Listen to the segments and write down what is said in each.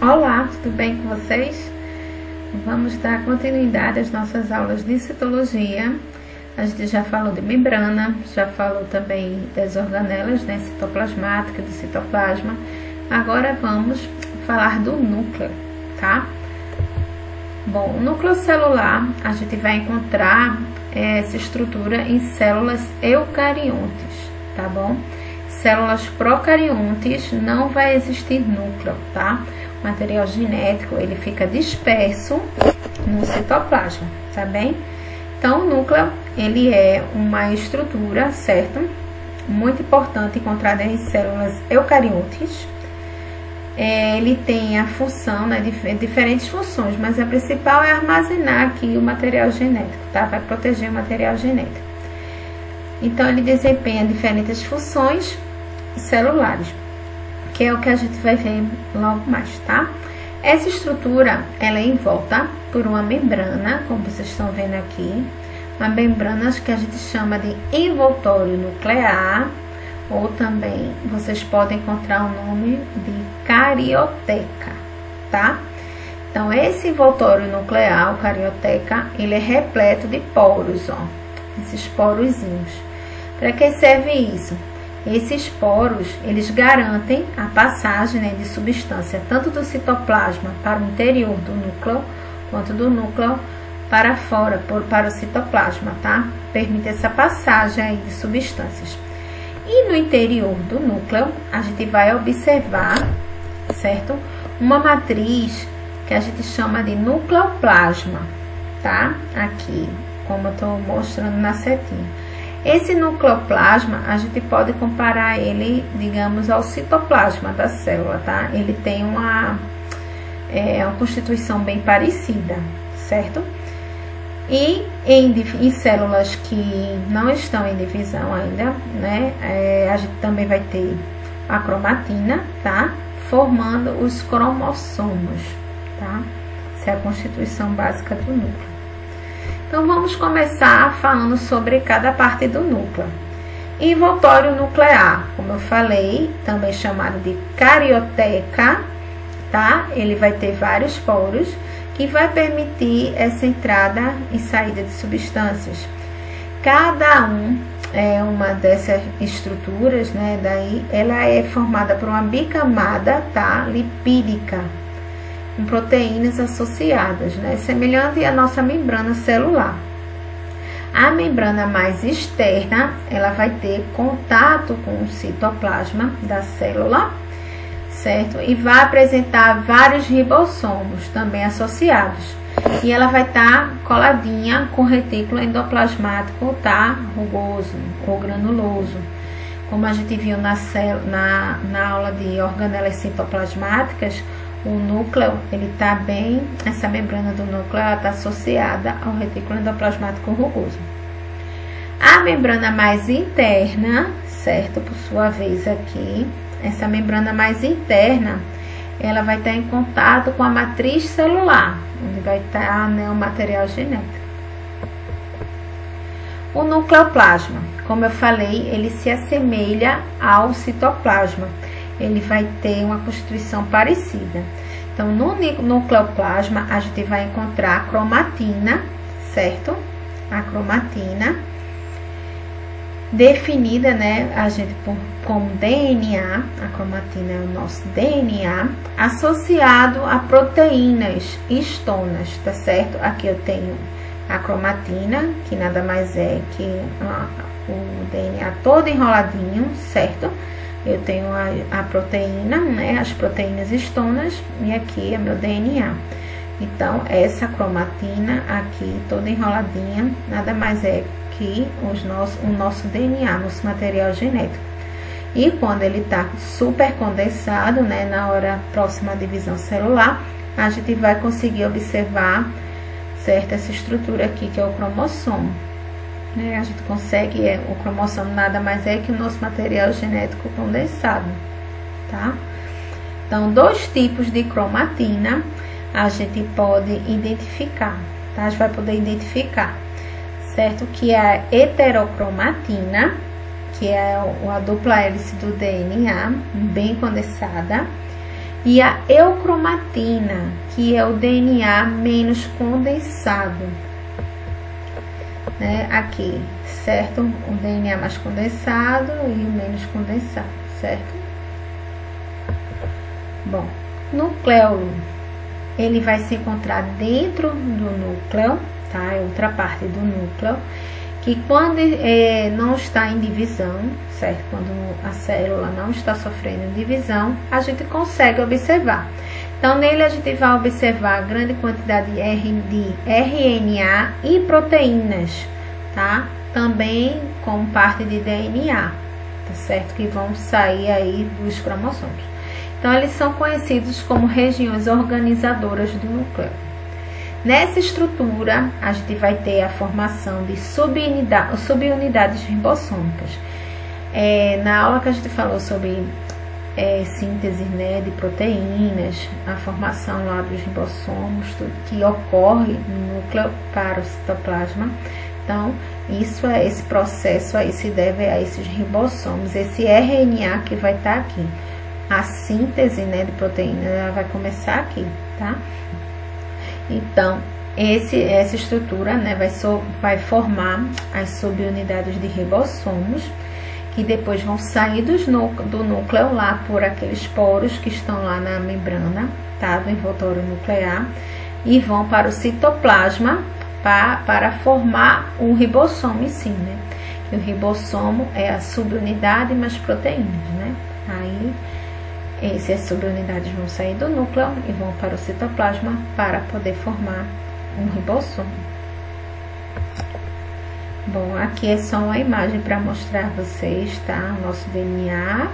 Olá, tudo bem com vocês? Vamos dar continuidade às nossas aulas de citologia. A gente já falou de membrana, já falou também das organelas, né, citoplasmática, do citoplasma. Agora vamos falar do núcleo, tá? Bom, o núcleo celular, a gente vai encontrar essa estrutura em células eucariontes, tá bom? Células procariontes não vai existir núcleo, tá? O material genético, ele fica disperso no citoplasma, tá bem? Então, o núcleo, ele é uma estrutura, certo? Muito importante encontrada em células eucariontes. Ele tem a função, né, diferentes funções, mas a principal é armazenar aqui o material genético, tá? Vai proteger o material genético. Então, ele desempenha diferentes funções celulares, que é o que a gente vai ver logo mais, tá? Essa estrutura, ela é envolta por uma membrana, como vocês estão vendo aqui, uma membrana que a gente chama de envoltório nuclear, ou também vocês podem encontrar o nome de carioteca, tá? Então, esse envoltório nuclear, o carioteca, ele é repleto de poros, ó, esses porozinhos. Para que serve isso? Esses poros, eles garantem a passagem, né, de substância tanto do citoplasma para o interior do núcleo, quanto do núcleo para fora, para o citoplasma, tá? Permite essa passagem aí de substâncias. E no interior do núcleo, a gente vai observar, certo? Uma matriz que a gente chama de nucleoplasma, tá? Aqui, como eu tô mostrando na setinha. Esse nucleoplasma, a gente pode comparar ele, digamos, ao citoplasma da célula, tá? Ele tem uma constituição bem parecida, certo? E em células que não estão em divisão ainda, né? A gente também vai ter a cromatina, tá? Formando os cromossomos, tá? Essa é a constituição básica do núcleo. Então, vamos começar falando sobre cada parte do núcleo. Envoltório nuclear, como eu falei, também chamado de carioteca, tá? Ele vai ter vários poros que vai permitir essa entrada e saída de substâncias. Cada uma dessas estruturas, né? Daí, ela é formada por uma bicamada, tá? Lipídica, com proteínas associadas, né? Semelhante à nossa membrana celular. A membrana mais externa, ela vai ter contato com o citoplasma da célula, certo? E vai apresentar vários ribossomos também associados. E ela vai estar coladinha com o retículo endoplasmático, tá? Rugoso ou granuloso. Como a gente viu na aula de organelas citoplasmáticas, o núcleo, ele tá bem, essa membrana do núcleo, ela tá associada ao retículo endoplasmático rugoso. A membrana mais interna, certo? Por sua vez aqui, essa membrana mais interna, ela vai estar em contato com a matriz celular, onde vai estar, né, o material genético. O nucleoplasma, como eu falei, ele se assemelha ao citoplasma. Ele vai ter uma constituição parecida. Então, no nucleoplasma, a gente vai encontrar a cromatina, certo? A cromatina, definida, né, como DNA, a cromatina é o nosso DNA, associado a proteínas histonas, tá certo? Aqui eu tenho a cromatina, que nada mais é que o DNA todo enroladinho, certo? Eu tenho a proteína, né, as proteínas histonas, e aqui é meu DNA. Então, essa cromatina aqui, toda enroladinha, nada mais é que o nosso DNA, nosso material genético. E quando ele está super condensado, né, na hora próxima à divisão celular, a gente vai conseguir observar, certo, essa estrutura aqui, que é o cromossomo. A gente consegue, o cromossomo nada mais é que o nosso material genético condensado, tá? Então, dois tipos de cromatina a gente pode identificar, tá? A gente vai poder identificar, certo? Que é a heterocromatina, que é a dupla hélice do DNA, bem condensada, e a eucromatina, que é o DNA menos condensado, né? Aqui, certo? O DNA mais condensado e o menos condensado, certo? Bom, núcleo, ele vai se encontrar dentro do núcleo, tá? É outra parte do núcleo, que quando não está em divisão, certo? Quando a célula não está sofrendo divisão, a gente consegue observar. Então, nele a gente vai observar a grande quantidade de RNA e proteínas, tá? Também como parte de DNA, tá certo? Que vão sair aí dos cromossomos. Então, eles são conhecidos como regiões organizadoras do núcleo. Nessa estrutura, a gente vai ter a formação de subunidades ribossômicas. Na aula que a gente falou sobre síntese, né, de proteínas, a formação lá dos ribossomos, tudo que ocorre no núcleo para o citoplasma. Então, esse processo aí se deve a esses ribossomos, esse RNA que vai estar aqui. A síntese, né, de proteína, ela vai começar aqui, tá? Então, essa estrutura, né, vai formar as subunidades de ribossomos, que depois vão sair do núcleo lá por aqueles poros que estão lá na membrana, tá, do envoltório nuclear, e vão para o citoplasma para formar o ribossomo em si, né? E o ribossomo é a subunidade mais proteínas, né? Aí, essas subunidades vão sair do núcleo e vão para o citoplasma para poder formar um ribossomo. Bom, aqui é só uma imagem para mostrar a vocês, tá? O nosso DNA,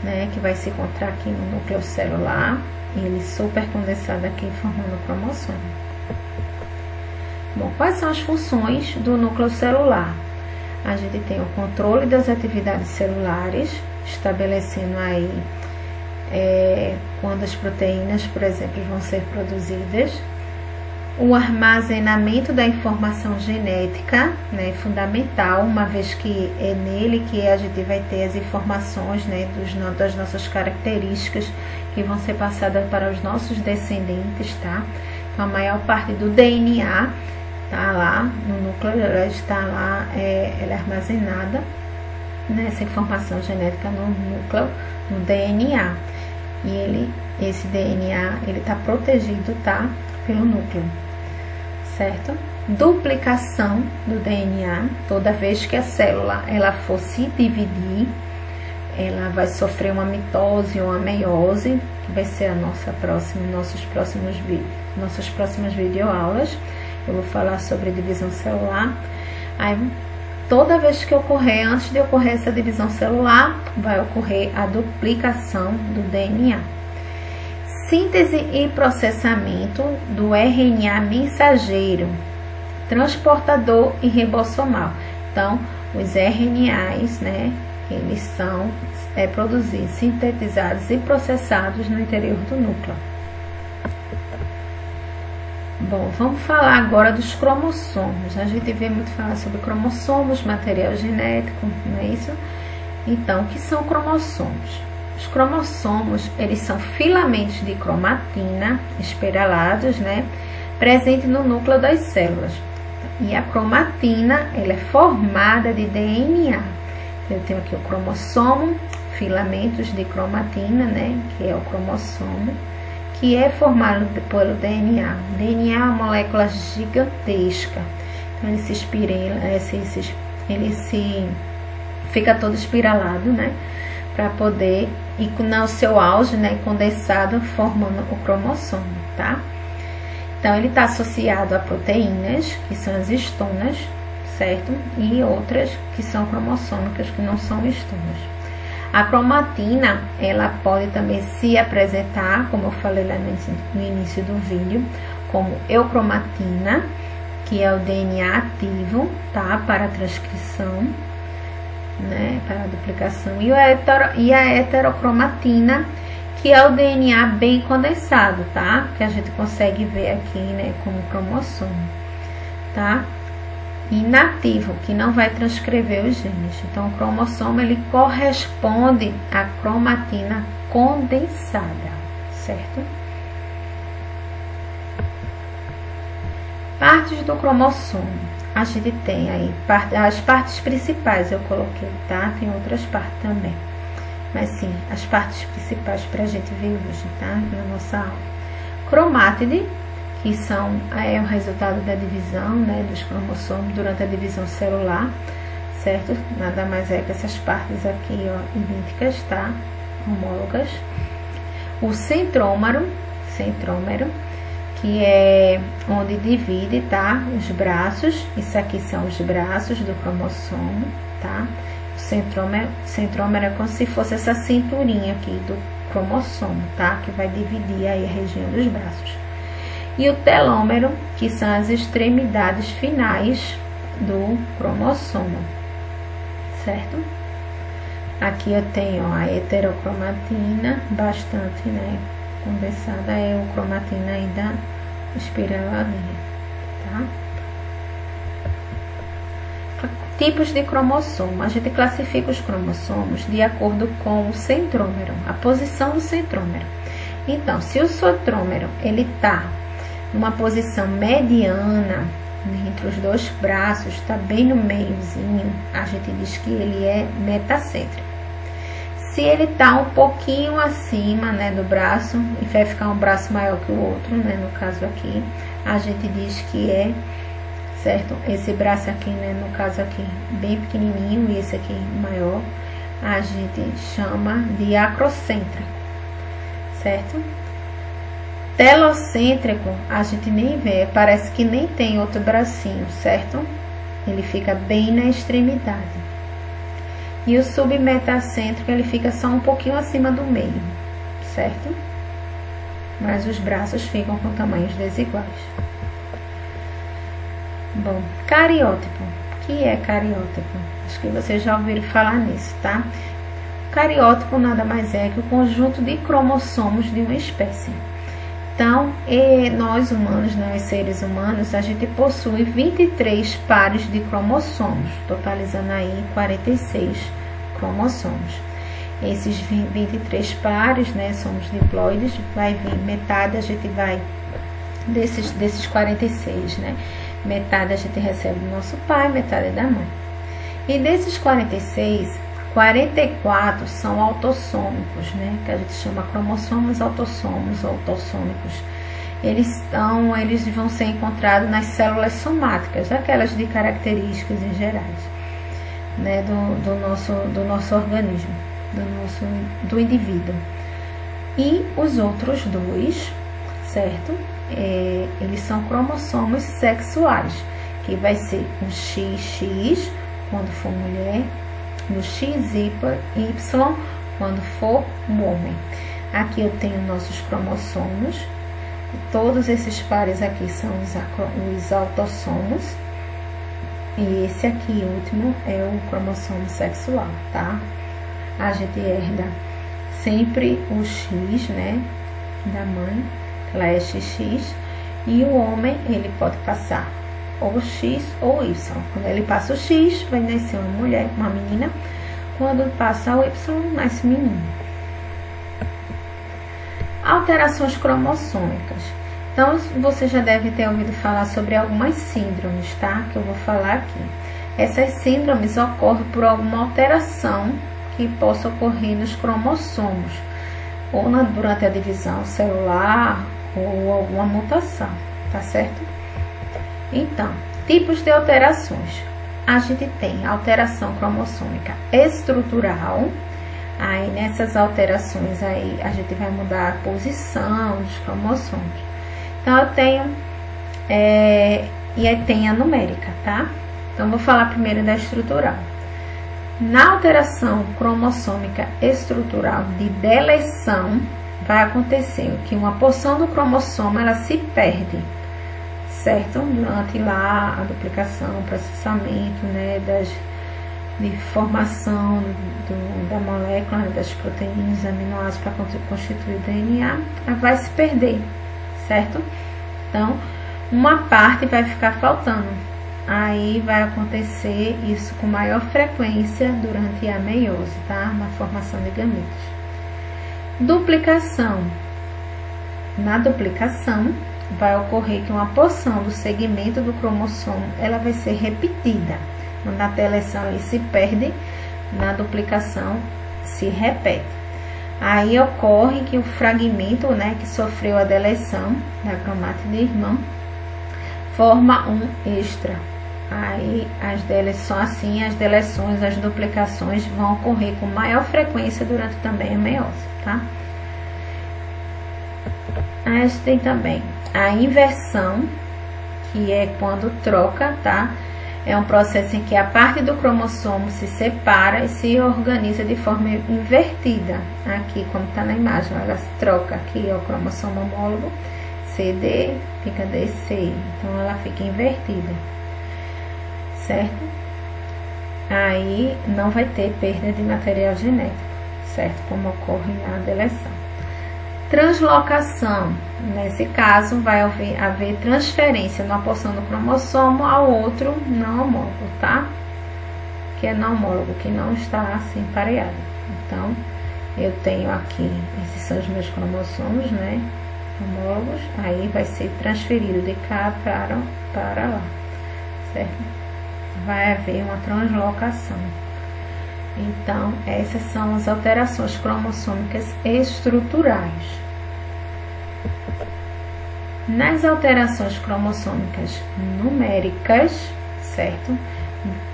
né? Que vai se encontrar aqui no núcleo celular. Ele super condensado aqui, formando o cromossomo. Bom, quais são as funções do núcleo celular? A gente tem o controle das atividades celulares, estabelecendo aí quando as proteínas, por exemplo, vão ser produzidas. O armazenamento da informação genética, né, fundamental, uma vez que é nele que a gente vai ter as informações, né, das nossas características que vão ser passadas para os nossos descendentes, tá? Então, a maior parte do DNA tá lá no núcleo, ela está lá, ela é armazenada, né, essa informação genética no núcleo, no DNA. E esse DNA, ele tá protegido, tá, pelo núcleo, certo? Duplicação do DNA, toda vez que a célula ela for se dividir, ela vai sofrer uma mitose ou uma meiose, que vai ser nossas próximas videoaulas. Eu vou falar sobre divisão celular. Aí, toda vez que ocorrer, antes de ocorrer essa divisão celular, vai ocorrer a duplicação do DNA. Síntese e processamento do RNA mensageiro, transportador e ribossomal. Então, os RNAs, né, eles são produzidos, sintetizados e processados no interior do núcleo. Bom, vamos falar agora dos cromossomos. A gente vê muito falar sobre cromossomos, material genético, não é isso? Então, o que são cromossomos? Os cromossomos, eles são filamentos de cromatina espiralados, né, presentes no núcleo das células. E a cromatina, ela é formada de DNA. Eu tenho aqui o cromossomo, filamentos de cromatina, né, que é o cromossomo, que é formado pelo DNA. O DNA é uma molécula gigantesca. Então, ele fica todo espiralado, né, para poder ir no seu auge, né, condensado, formando o cromossomo, tá? Então, ele está associado a proteínas, que são as histonas, certo? E outras que são cromossômicas, que não são histonas. A cromatina, ela pode também se apresentar, como eu falei lá no início do vídeo, como eucromatina, que é o DNA ativo, tá? Para a transcrição, né? Para a duplicação. E a heterocromatina, que é o DNA bem condensado, tá? Que a gente consegue ver aqui, né? Como cromossomo, tá? Inativo, que não vai transcrever os genes. Então, o cromossomo, ele corresponde à cromatina condensada, certo? Partes do cromossomo. A gente tem aí as partes principais, eu coloquei, tá? Tem outras partes também. Mas sim, as partes principais pra gente ver hoje, tá? Na nossa aula. Cromátide, que é o resultado da divisão, né, dos cromossomos durante a divisão celular, certo? Nada mais é que essas partes aqui, ó, idênticas, tá? Homólogas. O centrômero, que é onde divide, tá? Os braços, isso aqui são os braços do cromossomo, tá? O centrômero é como se fosse essa cinturinha aqui do cromossomo, tá? Que vai dividir aí a região dos braços. E o telômero, que são as extremidades finais do cromossomo, certo? Aqui eu tenho ó, a heterocromatina, bastante, né? Condensada é o cromatina aí da espiraladinha, tá? Tipos de cromossomo. A gente classifica os cromossomos de acordo com o centrômero, a posição do centrômero. Então, se o centrômero ele tá numa posição mediana entre os dois braços, tá bem no meiozinho, a gente diz que ele é metacêntrico. Se ele tá um pouquinho acima, né, do braço, e vai ficar um braço maior que o outro, né, no caso aqui, a gente diz que é, certo? Esse braço aqui, né, no caso aqui, bem pequenininho, e esse aqui maior, a gente chama de acrocêntrico, certo? Telocêntrico, a gente nem vê, parece que nem tem outro bracinho, certo? Ele fica bem na extremidade. E o submetacêntrico, ele fica só um pouquinho acima do meio, certo? Mas os braços ficam com tamanhos desiguais. Bom, cariótipo. O que é cariótipo? Acho que vocês já ouviram falar nisso, tá? Cariótipo nada mais é que o conjunto de cromossomos de uma espécie. Então, nós humanos, nós seres humanos, a gente possui 23 pares de cromossomos, totalizando aí 46 cromossomos. Esses 23 pares, né, são os diploides, vai vir metade, a gente vai, desses 46, né, metade a gente recebe do nosso pai, metade da mãe. E desses 46, 44 são autossômicos, né? Que a gente chama cromossomos autossômicos. Eles vão ser encontrados nas células somáticas, aquelas de características em gerais, né? Do nosso organismo, do indivíduo. E os outros dois, certo? Eles são cromossomos sexuais, que vai ser o XX quando for mulher, no XY quando for um homem. Aqui eu tenho nossos cromossomos. Todos esses pares aqui são os autossomos. E esse aqui, último, é o cromossomo sexual, tá? A gente herda sempre o X, né, da mãe, ela é XX. E o homem, ele pode passar ou X ou Y. Quando ele passa o X, vai nascer uma mulher, uma menina. Quando passa o Y, nasce menino. Alterações cromossômicas. Então, você já deve ter ouvido falar sobre algumas síndromes, tá? Que eu vou falar aqui. Essas síndromes ocorrem por alguma alteração que possa ocorrer nos cromossomos, ou durante a divisão celular, ou alguma mutação, tá certo? Então, tipos de alterações. A gente tem alteração cromossômica estrutural. Aí, nessas alterações, aí, a gente vai mudar a posição dos cromossomos. Então, eu tenho... e aí tem a numérica, tá? Então, vou falar primeiro da estrutural. Na alteração cromossômica estrutural de deleção, vai acontecer que uma porção do cromossomo, ela se perde, certo? Durante lá a duplicação, o processamento, né, de formação da molécula, né, das proteínas, aminoácidos para constituir o DNA, ela vai se perder, certo? Então, uma parte vai ficar faltando. Aí vai acontecer isso com maior frequência durante a meiose, tá? Na formação de gametas. Duplicação. Na duplicação, vai ocorrer que uma porção do segmento do cromossomo, ela vai ser repetida. Na deleção ele se perde, na duplicação se repete. Aí ocorre que o fragmento, né, que sofreu a deleção da cromátide irmã, forma um extra. Aí as deleções, as duplicações vão ocorrer com maior frequência durante também a meiose, tá? Aí a gente tem também a inversão, que é quando troca, tá? É um processo em que a parte do cromossomo se separa e se organiza de forma invertida. Aqui, como está na imagem, ela se troca. Aqui é o cromossomo homólogo, CD, fica DC. Então, ela fica invertida, certo? Aí, não vai ter perda de material genético, certo? Como ocorre na deleção. Translocação. Nesse caso, vai haver transferência de uma porção do cromossomo ao outro não homólogo, tá? Que é não homólogo, que não está assim pareado. Então, eu tenho aqui, esses são os meus cromossomos, né? Homólogos, aí vai ser transferido de cá para lá, certo? Vai haver uma translocação. Então, essas são as alterações cromossômicas estruturais. Nas alterações cromossômicas numéricas, certo?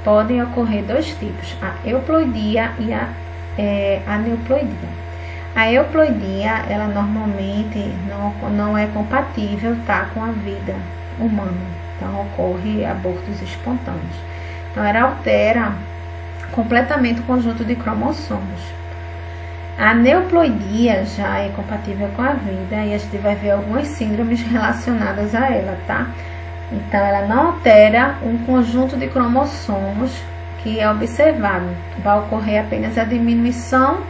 Podem ocorrer dois tipos, a euploidia e a aneuploidia. A euploidia, ela normalmente não é compatível, tá, com a vida humana. Então, ocorre abortos espontâneos. Então, ela altera completamente o conjunto de cromossomos. A aneuploidia já é compatível com a vida e a gente vai ver algumas síndromes relacionadas a ela, tá? Então, ela não altera um conjunto de cromossomos que é observado. Vai ocorrer apenas a diminuição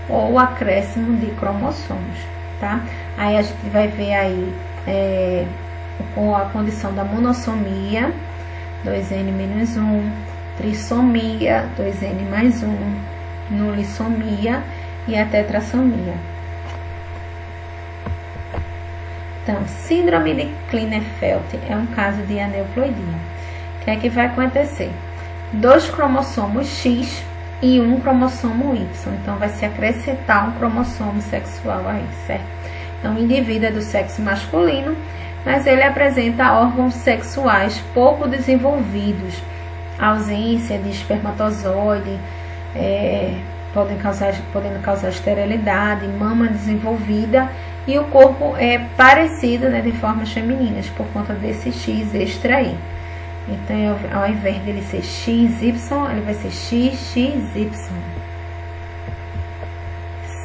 ou o acréscimo de cromossomos, tá? Aí a gente vai ver aí com a condição da monossomia, 2N-1, trissomia, 2N+1, nulissomia e a tetrassomia. Então, síndrome de Klinefelter é um caso de aneuploidia. O que é que vai acontecer? 2 cromossomos X e 1 cromossomo Y. Então, vai se acrescentar um cromossomo sexual aí, certo? Então, o indivíduo é do sexo masculino, mas ele apresenta órgãos sexuais pouco desenvolvidos, ausência de espermatozoide, podendo causar esterilidade, mama desenvolvida, e o corpo é parecido, né, de formas femininas, por conta desse X extra aí. Então, ao invés dele ser XY, ele vai ser XXY.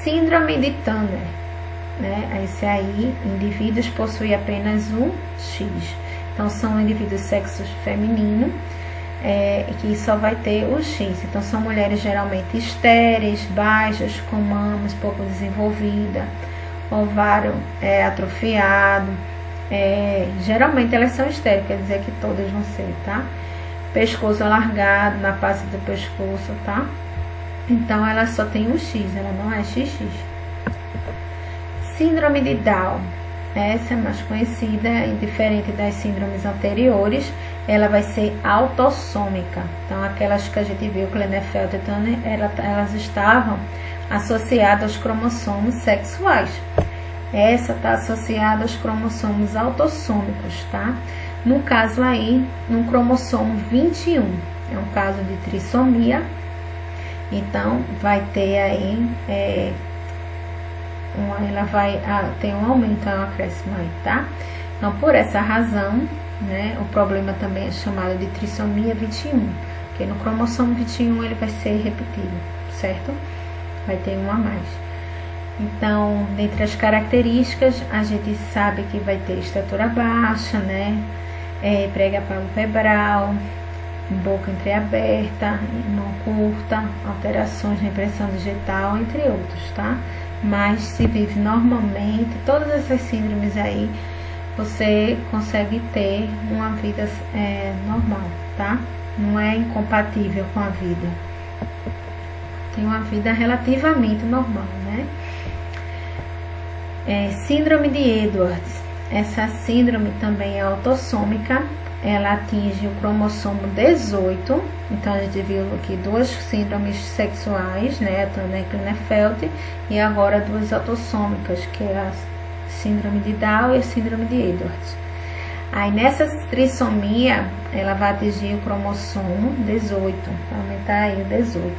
Síndrome de Turner, né? Esse aí, indivíduos possuem apenas um X. Então, são indivíduos sexo feminino, que só vai ter o X. Então, são mulheres geralmente estéreis, baixas, com mamas pouco desenvolvida, ovário atrofiado. Geralmente elas são estéreis, quer dizer que todas vão ser, tá? Pescoço alargado na face do pescoço, tá? Então, ela só tem um X, ela não é XX. Síndrome de Down. Essa é mais conhecida e diferente das síndromes anteriores, ela vai ser autossômica. Então, aquelas que a gente viu, Klinefelter e Turner, elas estavam associadas aos cromossomos sexuais. Essa está associada aos cromossomos autossômicos, tá? No caso aí, no cromossomo 21, é um caso de trissomia. Então, vai ter aí, ela vai ter um aumento, um acréscimo aí, tá? Então, por essa razão, né, o problema também é chamado de trissomia 21, porque no cromossomo 21 ele vai ser repetido, certo? Vai ter um a mais. Então, dentre as características, a gente sabe que vai ter estatura baixa, né? Prega palpebral, boca entreaberta, mão curta, alterações na impressão digital, entre outros, tá? Mas se vive normalmente, todas essas síndromes aí, você consegue ter uma vida normal, tá? Não é incompatível com a vida. Tem uma vida relativamente normal, né? Síndrome de Edwards. Essa síndrome também é autossômica, ela atinge o cromossomo 18, então a gente viu aqui duas síndromes sexuais, né, a Turner e Klinefelter, e agora duas autossômicas, que é a síndrome de Down e a síndrome de Edwards. Aí nessa trissomia, ela vai atingir o cromossomo 18, vai aumentar aí o 18.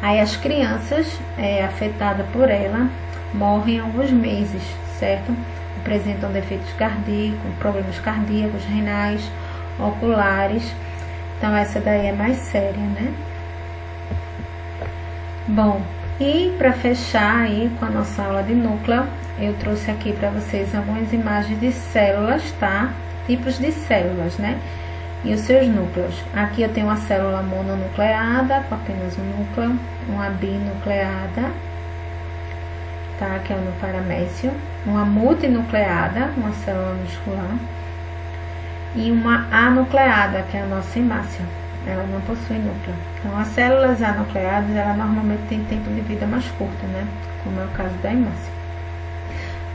Aí as crianças afetadas por ela morrem em alguns meses, certo? Apresentam defeitos cardíacos, problemas cardíacos, renais, oculares. Então essa daí é mais séria, né? Bom, e para fechar aí com a nossa aula de núcleo, eu trouxe aqui para vocês algumas imagens de células, tá? Tipos de células, né? E os seus núcleos. Aqui eu tenho uma célula mononucleada, com apenas um núcleo, uma binucleada, tá? Que é o paramécio, uma multinucleada, uma célula muscular, e uma anucleada, que é a nossa hemácia. Ela não possui núcleo. Então, as células anucleadas, ela normalmente tem tempo de vida mais curto, né? Como é o caso da hemácia.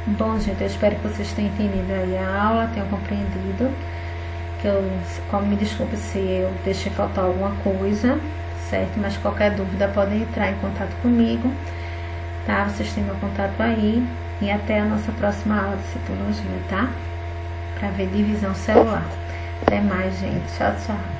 Bom, gente, eu espero que vocês tenham entendido aí a aula, tenham compreendido. Me desculpe se eu deixei faltar alguma coisa, certo? Mas qualquer dúvida podem entrar em contato comigo, tá? Vocês têm meu contato aí. E até a nossa próxima aula de citologia, tá? Para ver divisão celular. Até mais, gente. Tchau, tchau.